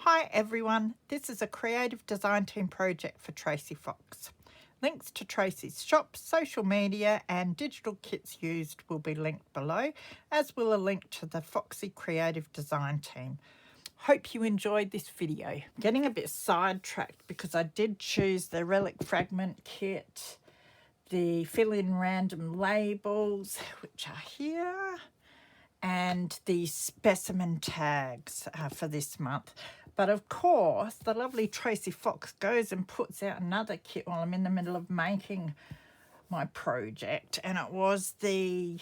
Hi everyone, this is a creative design team project for Tracie Fox. Links to Tracie's shop, social media and digital kits used will be linked below, as will a link to the Foxy creative design team. Hope you enjoyed this video. Getting a bit sidetracked because I did choose the relic fragment kit, the fill-in random labels, which are here, and the specimen tags for this month. But of course, the lovely Tracie Fox goes and puts out another kit while I'm in the middle of making my project, and it was the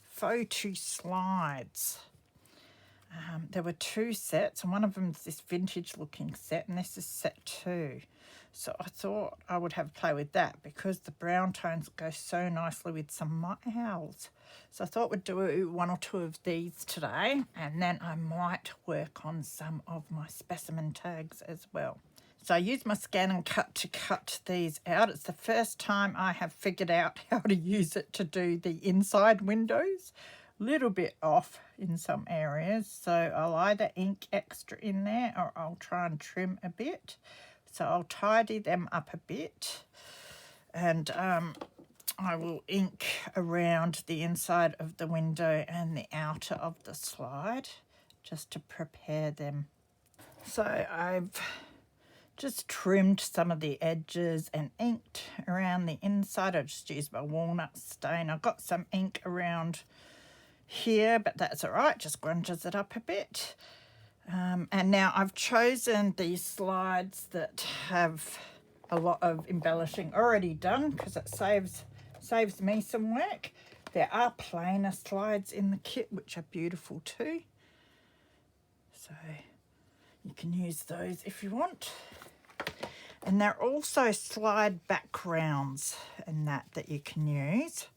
photo slides. There were two sets, and one of them is this vintage looking set, and this is set 2. So I thought I would have a play with that because the brown tones go so nicely with some owls. So I thought we'd do 1 or 2 of these today, and then I might work on some of my specimen tags as well. So I used my scan and cut to cut these out. It's the first time I have figured out how to use it to do the inside windows. Little bit off in some areas, so I'll either ink extra in there or I'll try and trim a bit. So I'll tidy them up a bit, and I will ink around the inside of the window and the outer of the slide just to prepare them. So I've just trimmed some of the edges and inked around the inside. I just used my walnut stain. I've got some ink around here, but that's all right, just grunges it up a bit. And now I've chosen these slides that have a lot of embellishing already done because it saves me some work. There are plainer slides in the kit which are beautiful too, so you can use those if you want. And there are also slide backgrounds and that you can use.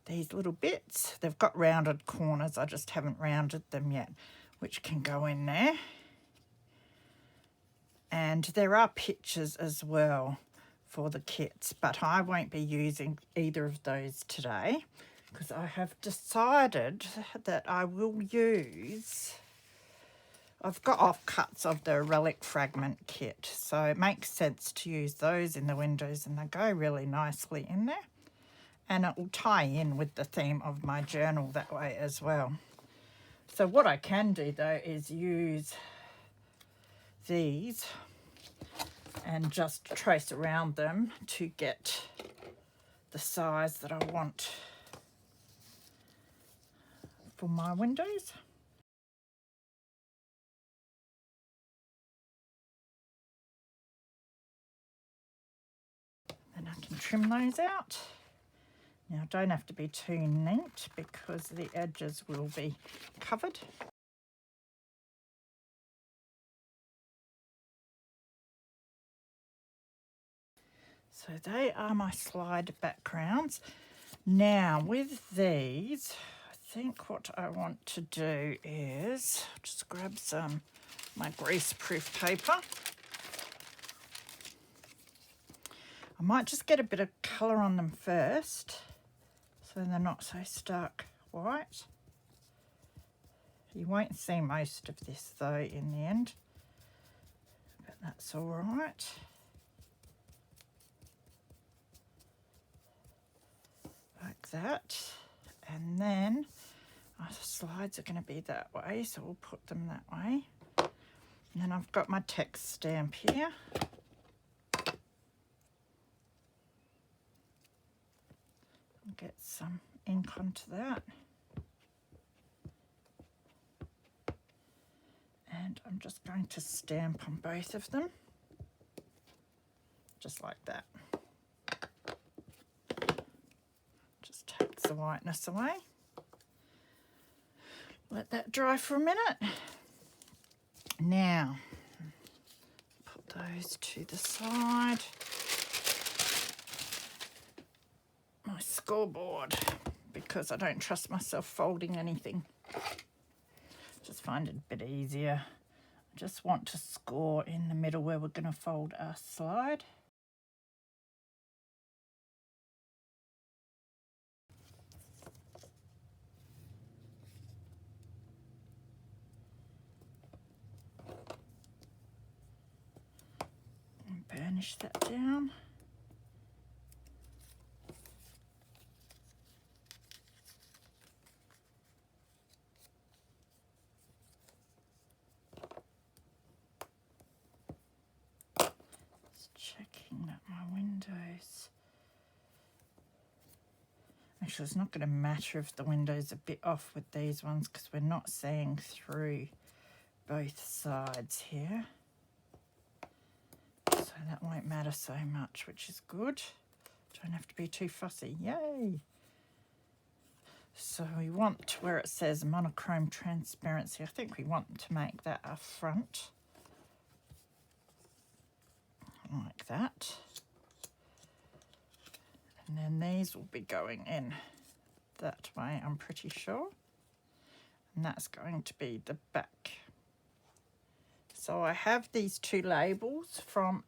These little bits, they've got rounded corners, I just haven't rounded them yet, which can go in there. And there are pictures as well for the kits, but I won't be using either of those today because I have decided that I will use, I've got offcuts of the relic fragment kit, so it makes sense to use those in the windows and they go really nicely in there. And it will tie in with the theme of my journal that way as well. So what I can do though is use these and just trace around them to get the size that I want for my windows. Then I can trim those out. Now, don't have to be too neat because the edges will be covered. So they are my slide backgrounds. Now, with these, I think what I want to do is just grab some my greaseproof paper. I might just get a bit of colour on them first, so they're not so stark white. You won't see most of this though in the end, but that's all right. Like that. And then our slides are going to be that way, so we'll put them that way. And then I've got my text stamp here. Get some ink onto that, and I'm just going to stamp on both of them just like that. Just takes the whiteness away. Let that dry for a minute. Now put those to the side. My scoreboard, because I don't trust myself folding anything. Just find it a bit easier. I just want to score in the middle where we're going to fold our slide. finish that down. Just checking that my windows. Actually, it's not going to matter if the window's a bit off with these ones because we're not seeing through both sides here. So that won't matter so much, which is good. Don't have to be too fussy. Yay! So we want where it says monochrome transparency, I think we want to make that our front. Like that. And then these will be going in that way, I'm pretty sure. And that's going to be the back. So I have these two labels from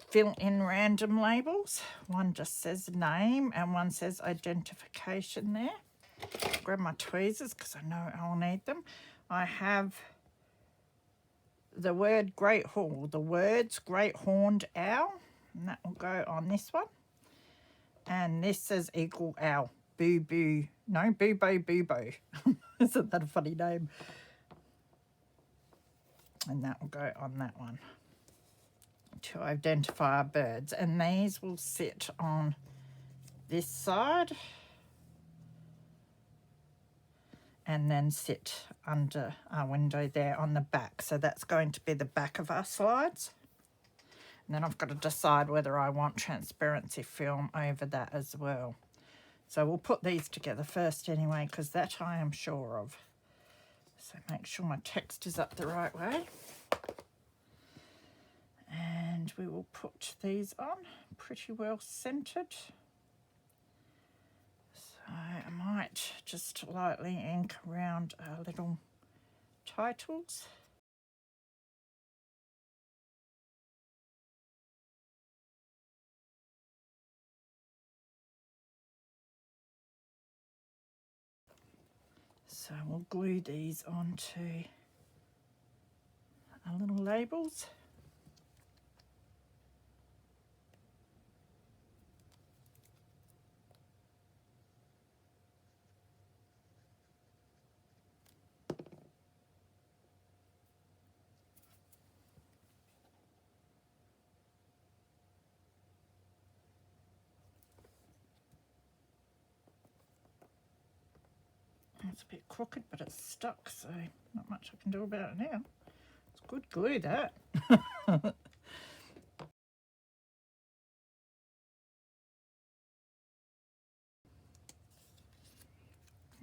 Fill In Random Labels. One just says name and one says identification there. Grab my tweezers because I know I'll need them. I have the word Great Hall, the words Great Horned Owl, and that will go on this one. And this says Eagle Owl. Boo boo. No, boo bo boo bo. Isn't that a funny name? And that will go on that one to identify our birds. And these will sit on this side and then sit under our window there on the back. So that's going to be the back of our slides. And then I've got to decide whether I want transparency film over that as well. So we'll put these together first anyway, because that I am sure of. So make sure my text is up the right way. And we will put these on pretty well centered. So I might just lightly ink around our little titles. So we'll glue these onto our little labels. It's a bit crooked, but it's stuck, so not much I can do about it now. It's good glue, that. And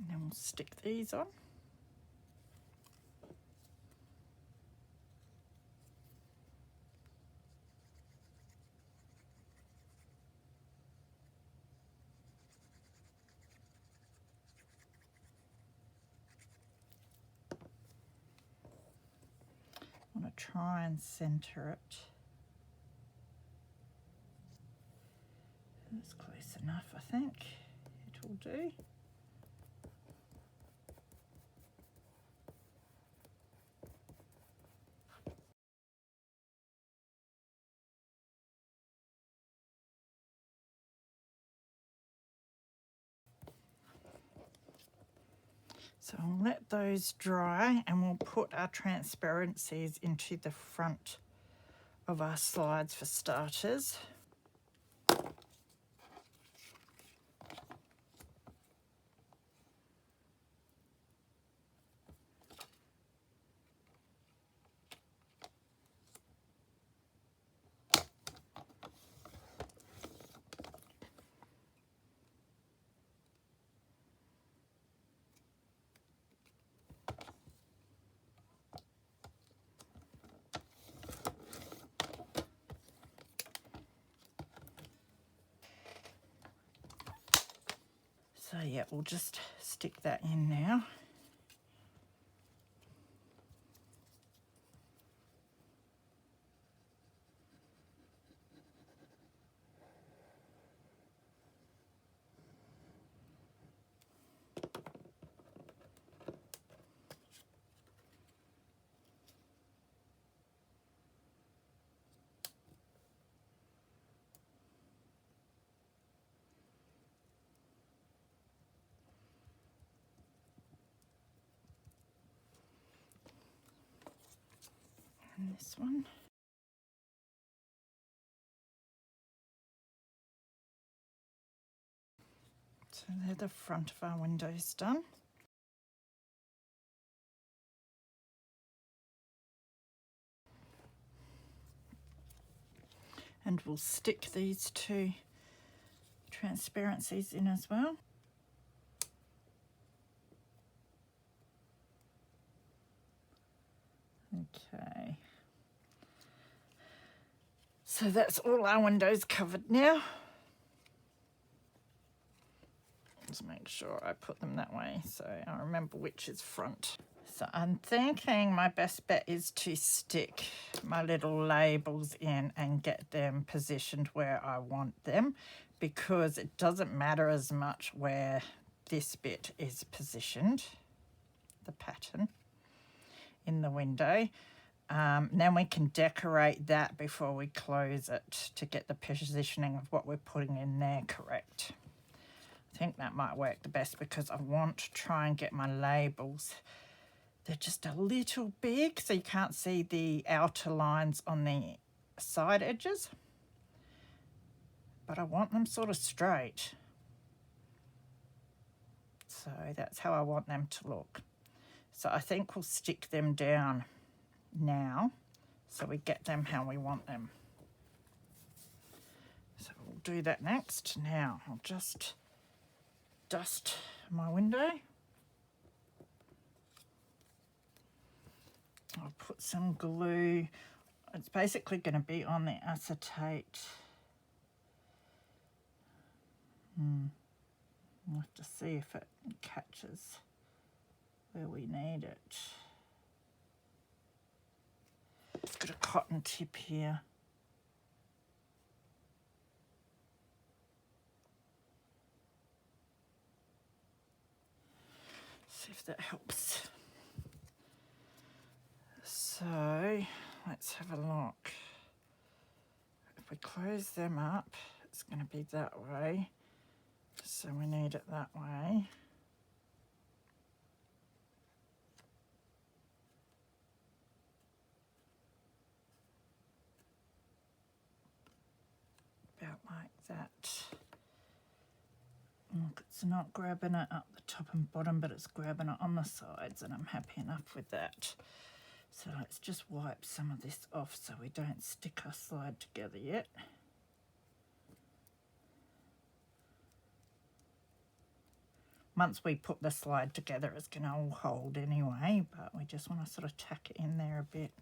then we'll stick these on. I want to try and center it. That's close enough, I think. It will do. So I'll let those dry and we'll put our transparencies into the front of our slides for starters. So yeah, we'll just stick that in now. And this one. So they're the front of our windows done. And we'll stick these two transparencies in as well. Okay. So that's all our windows covered now. Just make sure I put them that way so I remember which is front. So I'm thinking my best bet is to stick my little labels in and get them positioned where I want them, because it doesn't matter as much where this bit is positioned, the pattern in the window. Then we can decorate that before we close it to get the positioning of what we're putting in there correct. I think that might work the best because I want to try and get my labels. They're just a little big, so you can't see the outer lines on the side edges. But I want them sort of straight. So that's how I want them to look. So I think we'll stick them down now so we get them how we want them. So we'll do that next. Now I'll just dust my window. I'll put some glue. It's basically going to be on the acetate. We'll have to see if it catches where we need it. It's got a cotton tip here. See if that helps. So let's have a look. If we close them up, it's going to be that way. So we need it that way. About like that. Look, it's not grabbing it up the top and bottom, but it's grabbing it on the sides, and I'm happy enough with that. So let's just wipe some of this off so we don't stick our slide together yet. Once we put the slide together, it's going to all hold anyway, but we just want to sort of tack it in there a bit.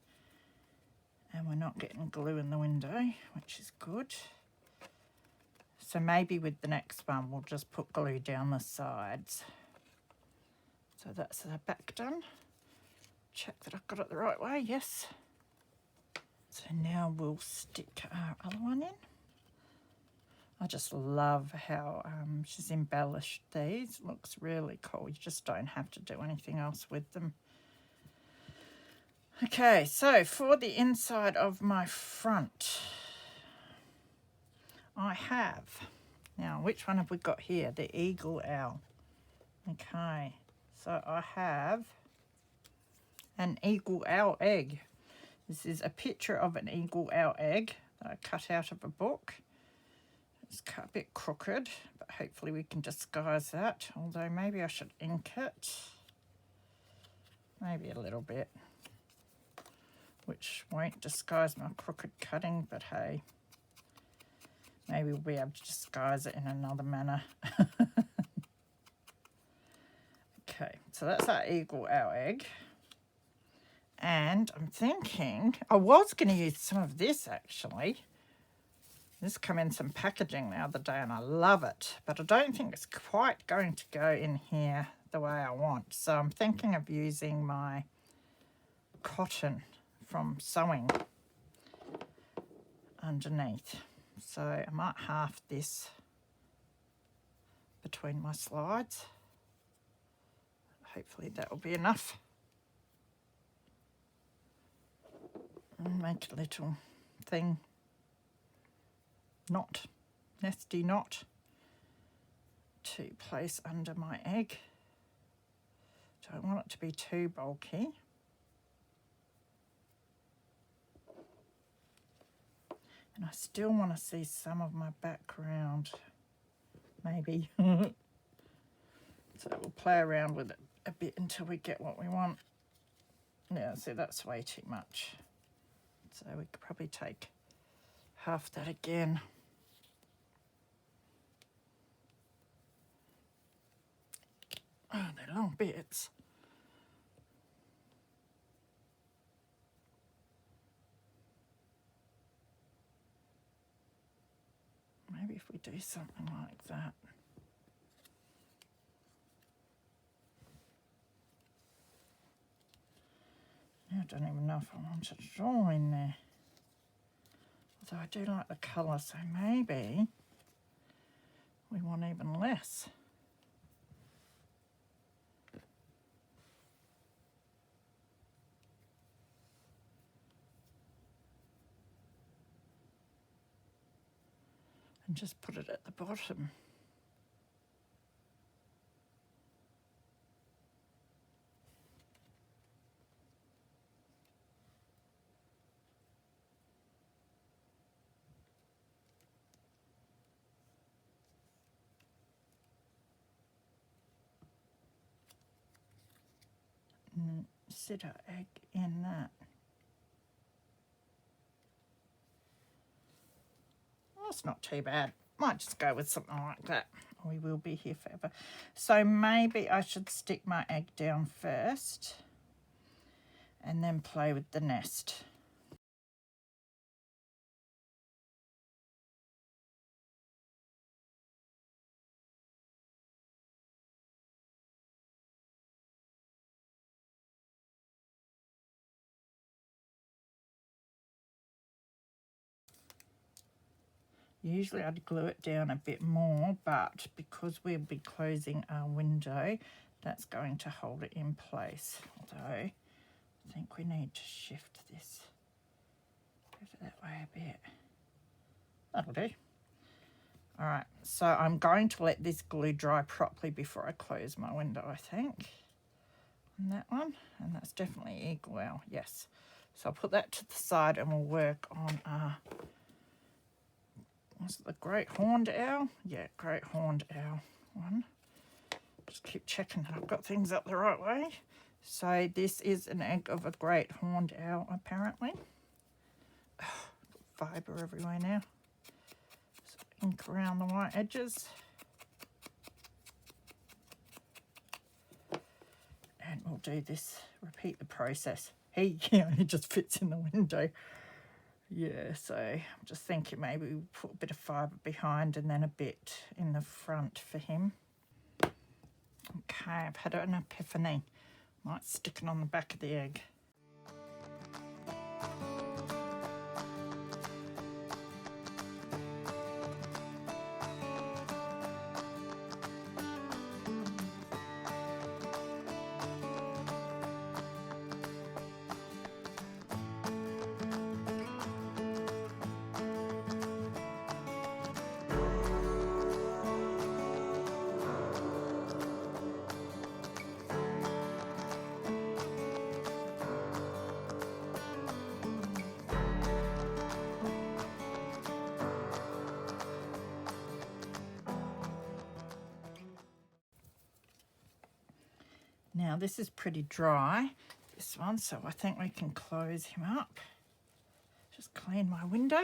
And we're not getting glue in the window, which is good. So maybe with the next one, we'll just put glue down the sides. So that's the back done. Check that I've got it the right way, yes. So now we'll stick our other one in. I just love how she's embellished these. Looks really cool. You just don't have to do anything else with them. Okay, so for the inside of my front, I have, now which one have we got here? The eagle owl. Okay, so I have an eagle owl egg. This is a picture of an eagle owl egg that I cut out of a book. It's cut a bit crooked, but hopefully we can disguise that, although maybe I should ink it. Maybe a little bit, which won't disguise my crooked cutting, but hey, maybe we'll be able to disguise it in another manner. Okay, so that's our eagle owl egg. And I'm thinking, I was going to use some of this actually. This came in some packaging the other day and I love it, but I don't think it's quite going to go in here the way I want. So I'm thinking of using my cotton from sewing underneath. So I might half this between my slides. Hopefully that will be enough. And make a little thing, knot, nesty knot to place under my egg. Don't want it to be too bulky. And I still want to see some of my background, maybe. So we'll play around with it a bit until we get what we want. Yeah, see, that's way too much. So we could probably take half that again. Oh, they're long bits. Maybe if we do something like that. I don't even know if I want to draw in there. Although I do like the colour, so maybe we want even less. And just put it at the bottom. And sit our egg in that. Well, that's not too bad. Might just go with something like that. We will be here forever. So maybe I should stick my egg down first and then play with the nest. Usually I'd glue it down a bit more, but because we'll be closing our window, that's going to hold it in place. Although I think we need to shift this over that way a bit. That'll do. All right, so I'm going to let this glue dry properly before I close my window, I think. On that one, and that's definitely eagle owl, yes. So I'll put that to the side and we'll work on was it the great horned owl? Yeah, great horned owl one. Just keep checking that I've got things up the right way. So this is an egg of a great horned owl, apparently. Fibre everywhere now. So ink around the white edges. And we'll do this, repeat the process. He only just fits in the window. Yeah, so I'm just thinking maybe we'll put a bit of fibre behind and then a bit in the front for him. Okay, I've had an epiphany. Might stick it on the back of the egg. Now this is pretty dry, this one, so I think we can close him up. Just clean my window.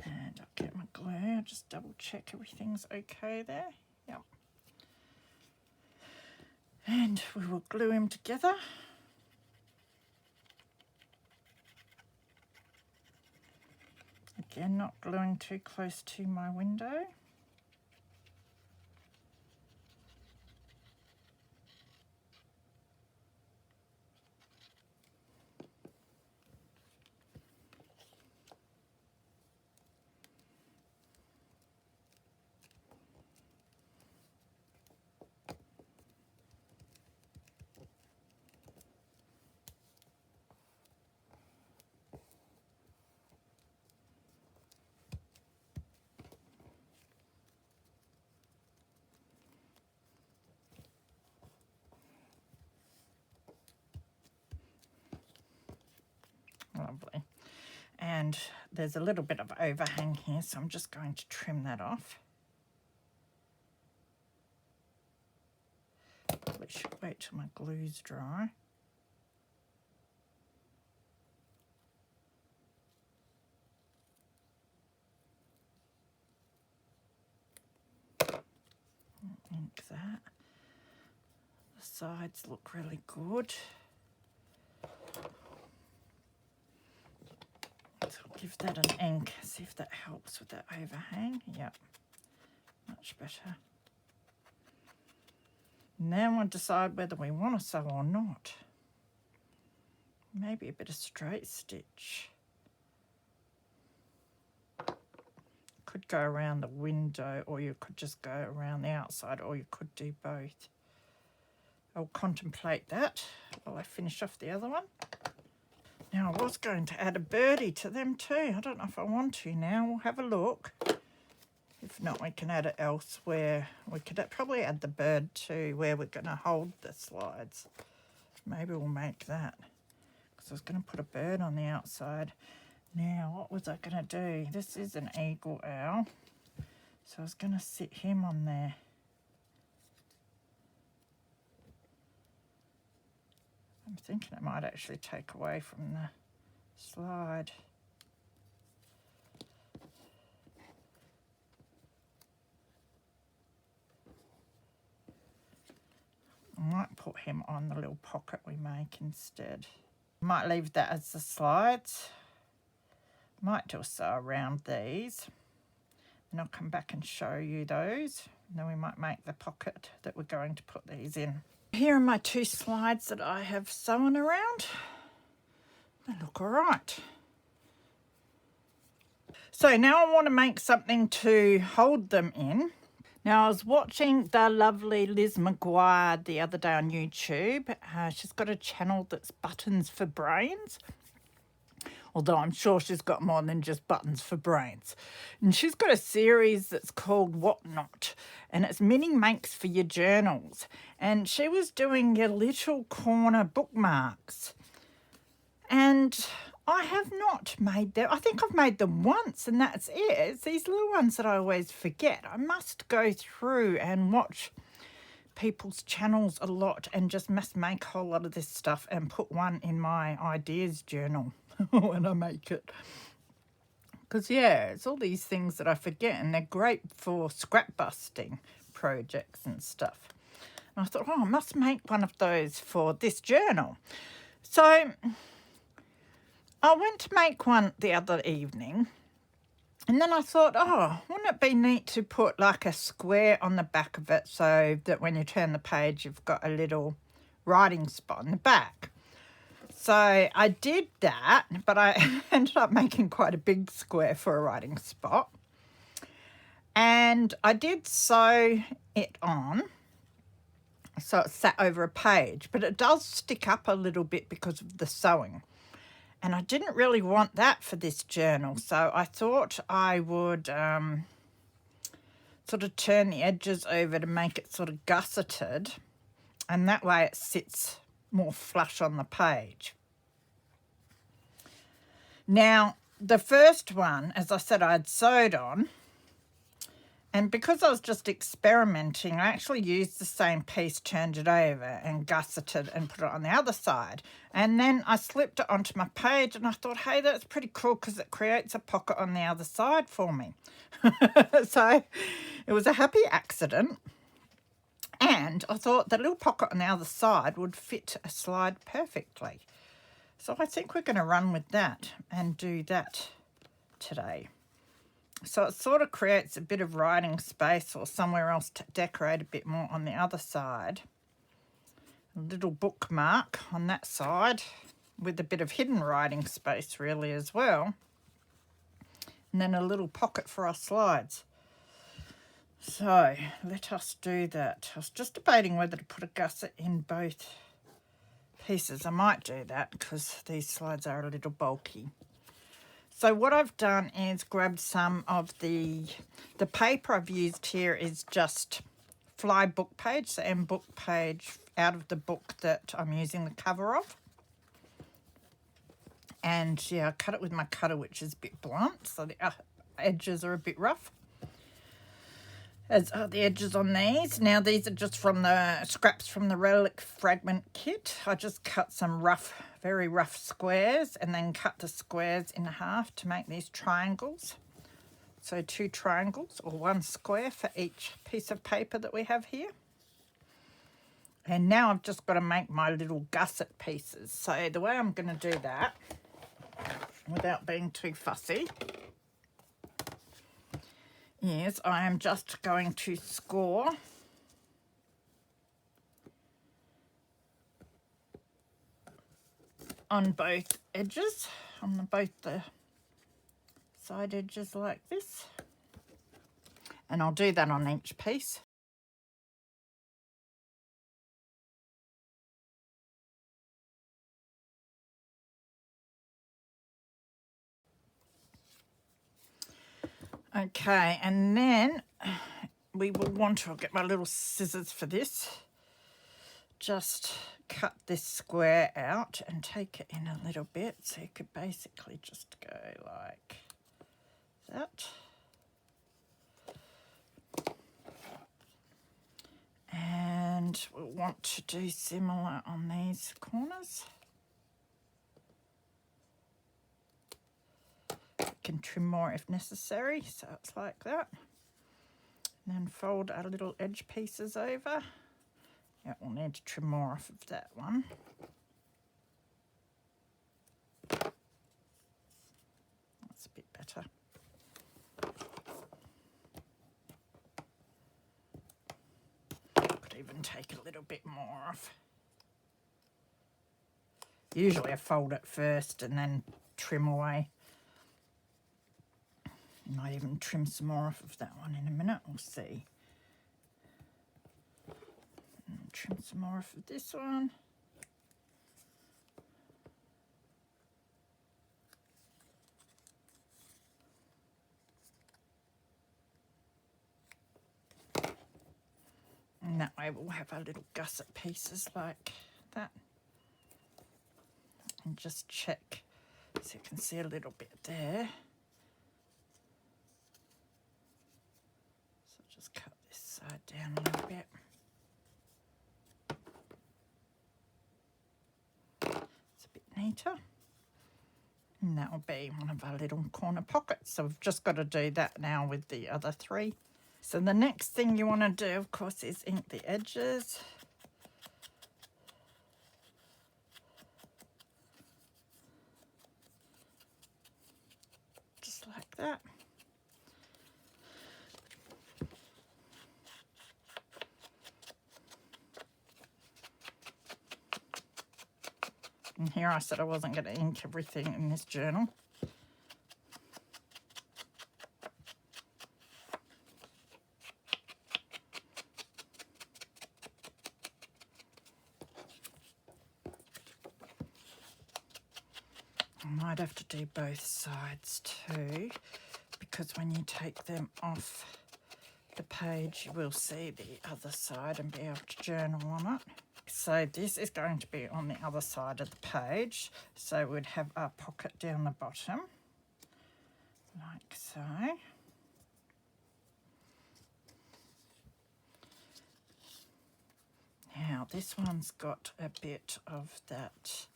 And I'll get my glue, I'll just double check everything's okay there. Yep. And we will glue him together. Again, not gluing too close to my window. And there's a little bit of overhang here, so I'm just going to trim that off. Probably should wait till my glue's dry. Ink that. The sides look really good. So I'll give that an ink, see if that helps with that overhang. Yep, much better. Now we'll decide whether we want to sew or not. Maybe a bit of straight stitch. Could go around the window, or you could just go around the outside, or you could do both. I'll contemplate that while I finish off the other one. Now I was going to add a birdie to them too. I don't know if I want to now. We'll have a look. If not, we can add it elsewhere. We could probably add the bird to where we're going to hold the slides. Maybe we'll make that, because I was going to put a bird on the outside. Now, what was I going to do? This is an eagle owl, so I was going to sit him on there. I'm thinking it might actually take away from the slide. I might put him on the little pocket we make instead. Might leave that as the slides. Might do a sew around these. And I'll come back and show you those. And then we might make the pocket that we're going to put these in. Here are my two slides that I have sewn around. They look all right. So now I want to make something to hold them in. Now, I was watching the lovely Liz McGuire the other day on YouTube. She's got a channel that's Buttons for Brains. Although I'm sure she's got more than just Buttons for Brains. And she's got a series that's called Whatnot. And it's mini makes for your journals. And she was doing your little corner bookmarks. And I have not made them. I think I've made them once and that's it. It's these little ones that I always forget. I must go through and watch people's channels a lot and just must make a whole lot of this stuff and put one in my ideas journal when I make it. Because, yeah, it's all these things that I forget and they're great for scrap busting projects and stuff. And I thought, oh, I must make one of those for this journal. So I went to make one the other evening and then I thought, oh, wouldn't it be neat to put like a square on the back of it so that when you turn the page, you've got a little writing spot in the back. So I did that, but I ended up making quite a big square for a writing spot. And I did sew it on, so it sat over a page, but it does stick up a little bit because of the sewing. And I didn't really want that for this journal, so I thought I would sort of turn the edges over to make it sort of gusseted, and that way it sits more flush on the page. Now, the first one, as I said, I'd sewed on, and because I was just experimenting, I actually used the same piece, turned it over and gusseted and put it on the other side. And then I slipped it onto my page and I thought, hey, that's pretty cool because it creates a pocket on the other side for me. So it was a happy accident. And I thought the little pocket on the other side would fit a slide perfectly. So I think we're going to run with that and do that today. So it sort of creates a bit of writing space or somewhere else to decorate a bit more on the other side. A little bookmark on that side with a bit of hidden writing space really as well. And then a little pocket for our slides. So let us do that. I was just debating whether to put a gusset in both pieces. I might do that because these slides are a little bulky. So what I've done is grabbed some of the paper I've used here is just Fly book page, so M book page out of the book that I'm using the cover of. And yeah, I cut it with my cutter, which is a bit blunt, so the edges are a bit rough, as are the edges on these. Now these are just from the scraps from the relic fragment kit. I just cut some rough, very rough squares, and then cut the squares in half to make these triangles. So 2 triangles, or 1 square for each piece of paper that we have here. And now I've just got to make my little gusset pieces. So the way I'm going to do that, without being too fussy, is I am just going to score on both edges, on both the side edges like this. And I'll do that on each piece. Okay, and then we will want to, I'll get my little scissors for this, just cut this square out and take it in a little bit. So you could basically just go like that. And we'll want to do similar on these corners. Can trim more if necessary, so it's like that. And then fold our little edge pieces over. Yeah, we'll need to trim more off of that one. That's a bit better. Could even take a little bit more off. Usually I fold it first and then trim away. Might even trim some more off of that one in a minute, we'll see. And trim some more off of this one. And that way we'll have our little gusset pieces like that. And just check so you can see a little bit there. Just cut this side down a little bit. It's a bit neater. And that will be one of our little corner pockets. So we've just got to do that now with the other 3. So the next thing you want to do, of course, is ink the edges. Just like that. And here I said I wasn't going to ink everything in this journal. I might have to do both sides too, because when you take them off the page, you will see the other side and be able to journal on it. So this is going to be on the other side of the page. So we'd have our pocket down the bottom, like so. Now this one's got a bit of that,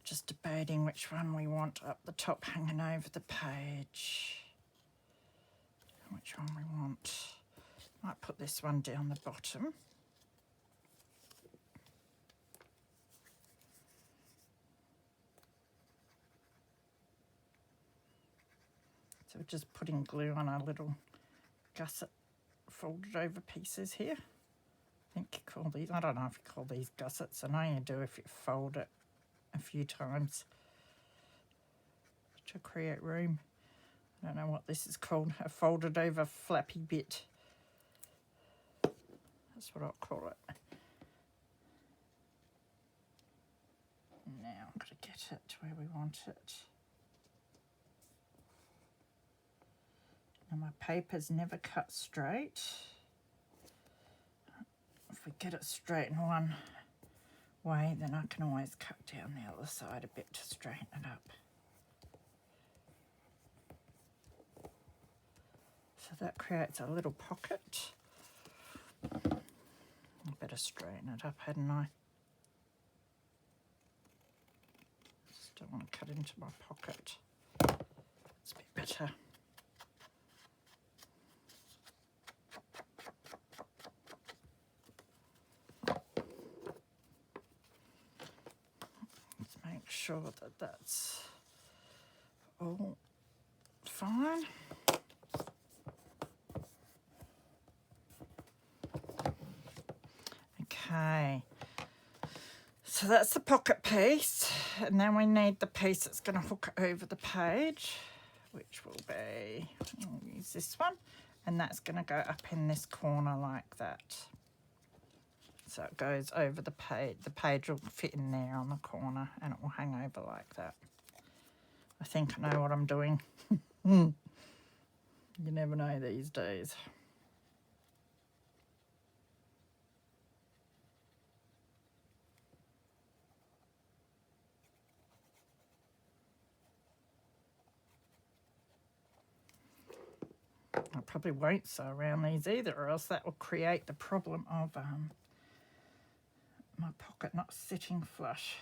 just debating which one we want up the top hanging over the page. Which one we want. Might put this one down the bottom. So we're just putting glue on our little gusset folded over pieces here. I think you call these, I don't know if you call these gussets. I know you do if you fold it a few times to create room. I don't know what this is called, a folded over flappy bit. That's what I'll call it. Now I'm going to get it to where we want it. Now my paper's never cut straight. If we get it straight in one way, then I can always cut down the other side a bit to straighten it up. So that creates a little pocket. I better straighten it up, hadn't I? Just don't want to cut into my pocket. It's a bit better. Let's make sure that that's all fine. Okay, so that's the pocket piece, and then we need the piece that's going to hook over the page, which will be, I'll use this one, and that's going to go up in this corner like that. So it goes over the page will fit in there on the corner and it will hang over like that. I think I know what I'm doing. You never know these days. I probably won't sew around these either, or else that will create the problem of my pocket not sitting flush.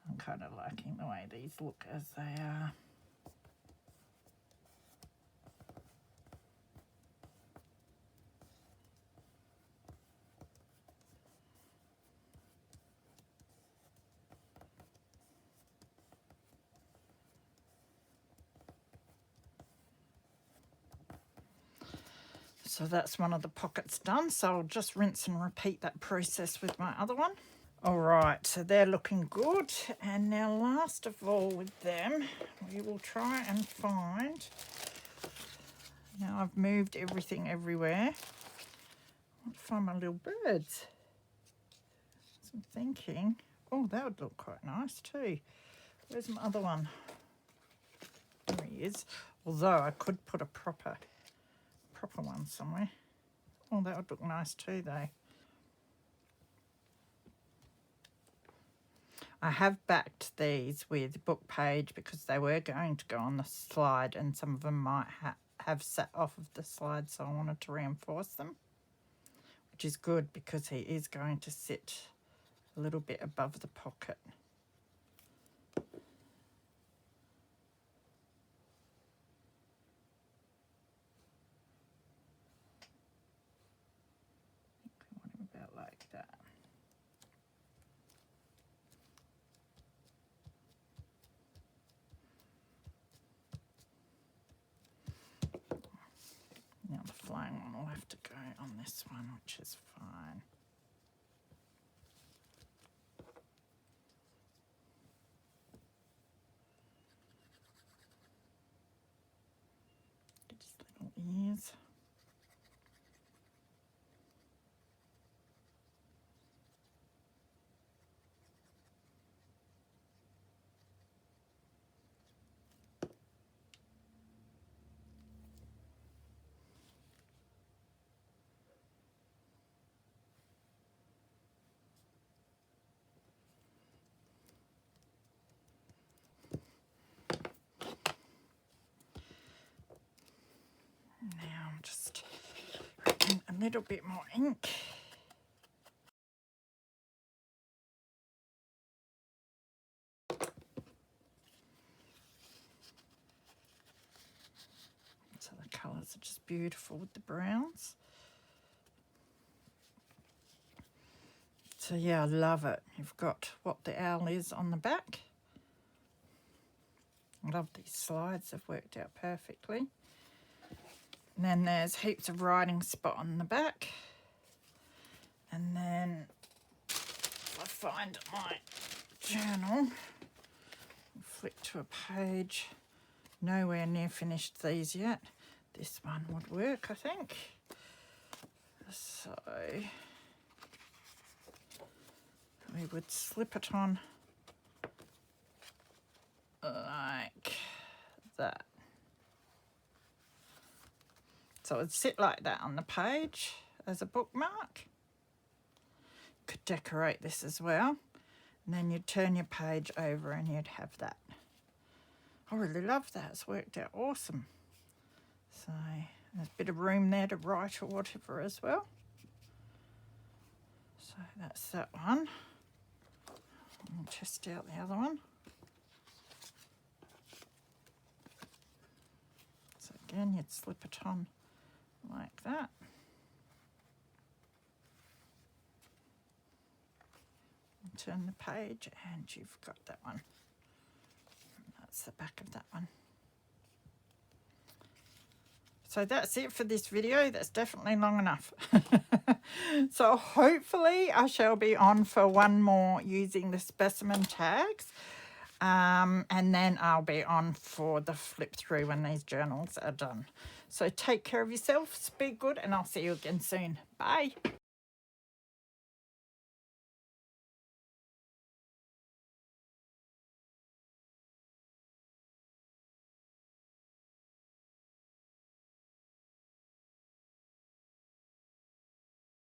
I'm kind of liking the way these look as they are. So that's one of the pockets done, so I'll just rinse and repeat that process with my other one. All right, so they're looking good. And now last of all with them, we will try and find, now I've moved everything everywhere. I'll find my little birds. So I'm thinking, oh, that would look quite nice too. Where's my other one? There he is. Although I could put a proper one somewhere. Oh, that would look nice too though. I have backed these with book page because they were going to go on the slide and some of them might have sat off of the slide, so I wanted to reinforce them, which is good because he is going to sit a little bit above the pocket. I want him about like that. Now the flying one will have to go on this one, which is fine. Get his little ears. Now I'm just putting a little bit more ink. So the colours are just beautiful with the browns. So yeah, I love it. You've got what the owl is on the back. I love these slides, they've worked out perfectly. And then there's heaps of writing spot on the back. And then if I find my journal, I'll flick to a page. Nowhere near finished these yet. This one would work, I think. So we would slip it on like that. So it would sit like that on the page as a bookmark. decorate this as well. And then you'd turn your page over and you'd have that. I really love that. It's worked out awesome. So there's a bit of room there to write or whatever as well. So that's that one. I'll test out the other one. So again, you'd slip it on like that. And turn the page and you've got that one. That's the back of that one. So that's it for this video. That's definitely long enough. So hopefully I shall be on for one more using the specimen tags. And then I'll be on for the flip through when these journals are done. So take care of yourselves, be good, and I'll see you again soon. Bye.